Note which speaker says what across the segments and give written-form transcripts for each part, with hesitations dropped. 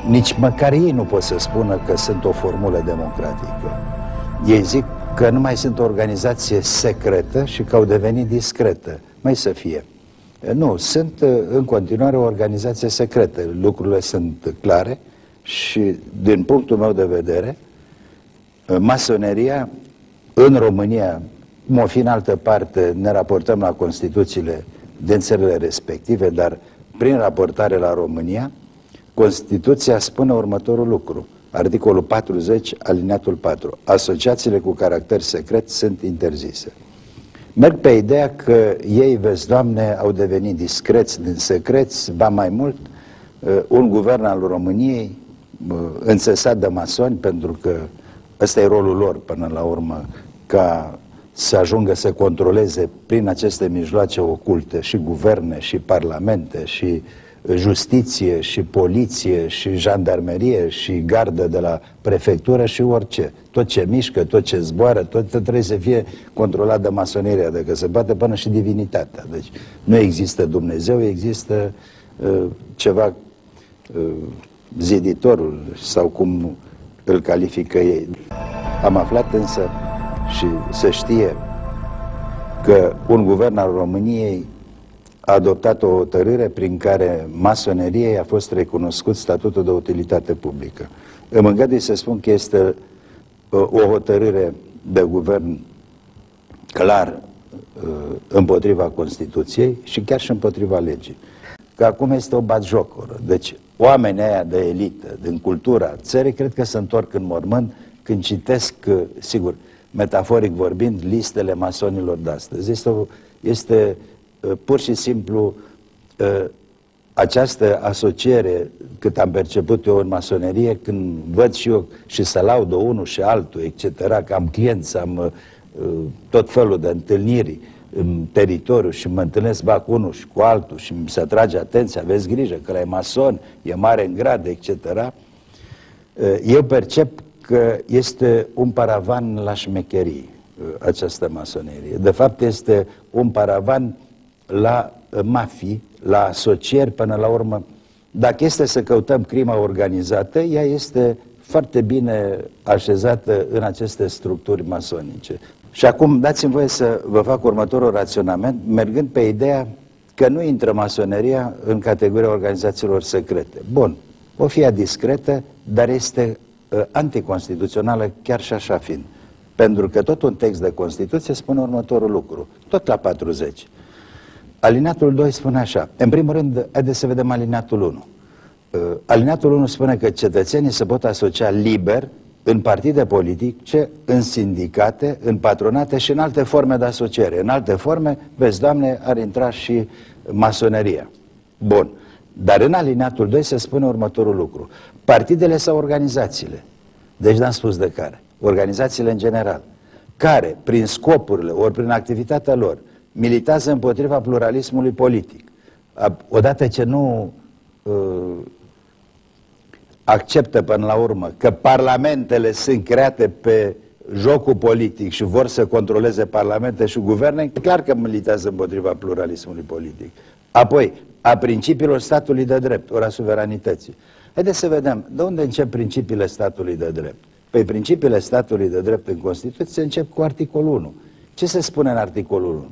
Speaker 1: Nici măcar ei nu pot să spună că sunt o formulă democratică. Ei zic că nu mai sunt o organizație secretă și că au devenit discretă. Mai să fie. Nu, sunt în continuare o organizație secretă. Lucrurile sunt clare și, din punctul meu de vedere, masoneria în România, cum o fi în altă parte, ne raportăm la Constituțiile din țările respective, dar prin raportare la România, Constituția spune următorul lucru. Articolul 40, alineatul 4. Asociațiile cu caracter secret sunt interzise. Merg pe ideea că ei, vezi, Doamne, au devenit discreți din secreți, ba mai mult, un guvern al României înțesat de masoni, pentru că ăsta e rolul lor până la urmă, ca să ajungă să controleze prin aceste mijloace oculte și guverne, și parlamente, și justiție, și poliție, și jandarmerie, și gardă de la prefectură și orice. Tot ce mișcă, tot ce zboară, tot trebuie să fie controlat de masonerie, adică se bate până și divinitatea. Deci nu există Dumnezeu, există ceva, ziditorul, sau cum îl califică ei. Am aflat însă și să știe că un guvern al României a adoptat o hotărâre prin care masoneriei a fost recunoscut statutul de utilitate publică. Îmi îngădui să spun că este o hotărâre de guvern clar împotriva Constituției și chiar și împotriva legii. Că acum este o batjocoră. Deci oamenii aia de elită, din cultura țării, cred că se întorc în mormânt când citesc, sigur, metaforic vorbind, listele masonilor de astăzi. Este pur și simplu această asociere, cât am perceput eu în masonerie, când văd și eu și să laudă unul și altul, etc., că am clienți, am tot felul de întâlniri în teritoriu și mă întâlnesc cu unul și cu altul și mi se atrage atenția, aveți grijă că ăla e mason, e mare în grad, etc., eu percep că este un paravan la șmecherii această masonerie. De fapt este un paravan la mafii, la asocieri, până la urmă. Dacă este să căutăm crima organizată, ea este foarte bine așezată în aceste structuri masonice. Și acum dați-mi voie să vă fac următorul raționament, mergând pe ideea că nu intră masoneria în categoria organizațiilor secrete. Bun, o fi ea discretă, dar este anticonstituțională chiar și așa fiind. Pentru că tot un text de Constituție spune următorul lucru, tot la 40. Alineatul 2 spune așa, în primul rând, haideți să vedem alineatul 1. Alineatul 1 spune că cetățenii se pot asocia liber în partide politice, în sindicate, în patronate și în alte forme de asociere. În alte forme, vezi, Doamne, ar intra și masoneria. Bun. Dar în alineatul 2 se spune următorul lucru. Partidele sau organizațiile, deci n-am spus de care, organizațiile în general, care, prin scopurile ori prin activitatea lor, militează împotriva pluralismului politic. Odată ce nu acceptă până la urmă că parlamentele sunt create pe jocul politic și vor să controleze parlamente și guverne, e clar că militează împotriva pluralismului politic. Apoi, a principiilor statului de drept, ori a suveranității. Haideți să vedem, de unde încep principiile statului de drept? Păi principiile statului de drept în Constituție încep cu articolul 1. Ce se spune în articolul 1?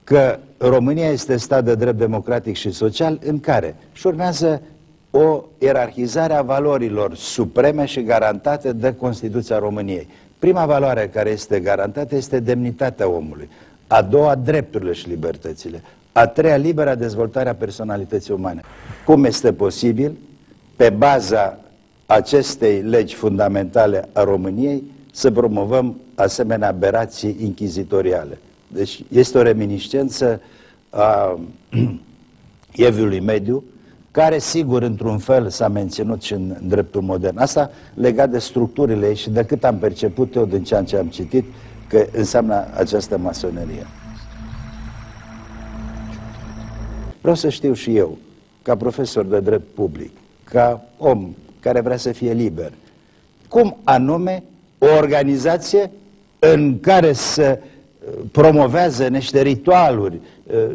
Speaker 1: Că România este stat de drept democratic și social în care și urmează o ierarhizare a valorilor supreme și garantate de Constituția României. Prima valoare care este garantată este demnitatea omului. A doua, drepturile și libertățile. A treia, libera dezvoltare a personalității umane. Cum este posibil, pe baza acestei legi fundamentale a României, să promovăm asemenea aberații inchizitoriale? Deci este o reminiscență a Evului Mediu, care sigur într-un fel s-a menținut și în dreptul modern. Asta legat de structurile și de cât am perceput eu din ceea ce am citit că înseamnă această masonerie. Vreau să știu și eu, ca profesor de drept public, ca om care vrea să fie liber, cum anume o organizație în care se promovează niște ritualuri,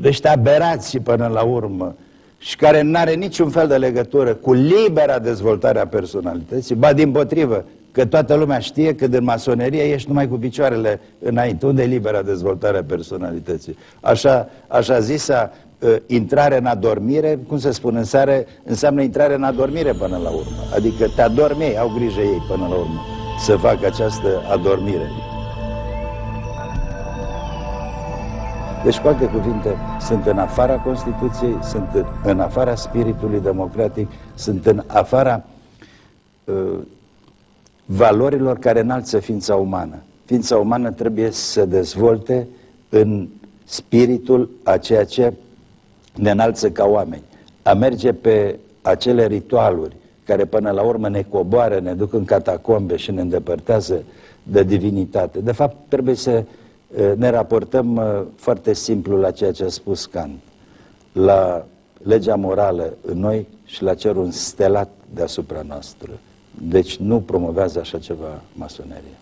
Speaker 1: niște aberații până la urmă și care nu are niciun fel de legătură cu libera dezvoltare a personalității, ba dimpotrivă, că toată lumea știe că din masonerie ești numai cu picioarele înainte. Unde e libera dezvoltare a personalității? Așa zisa intrare în adormire, cum se spune, înseamnă intrare în adormire până la urmă. Adică te adormi ei, au grijă ei până la urmă să facă această adormire. Deci, cu alte cuvinte, sunt în afara Constituției, sunt în afara spiritului democratic, sunt în afara valorilor care înalță ființa umană. Ființa umană trebuie să se dezvolte în spiritul a ceea ce ne înalță ca oameni. A merge pe acele ritualuri care până la urmă ne coboară, ne duc în catacombe și ne îndepărtează de divinitate. De fapt, trebuie să ne raportăm foarte simplu la ceea ce a spus Kant, la legea morală în noi și la cerul înstelat deasupra noastră. Deci nu promovează așa ceva masoneria.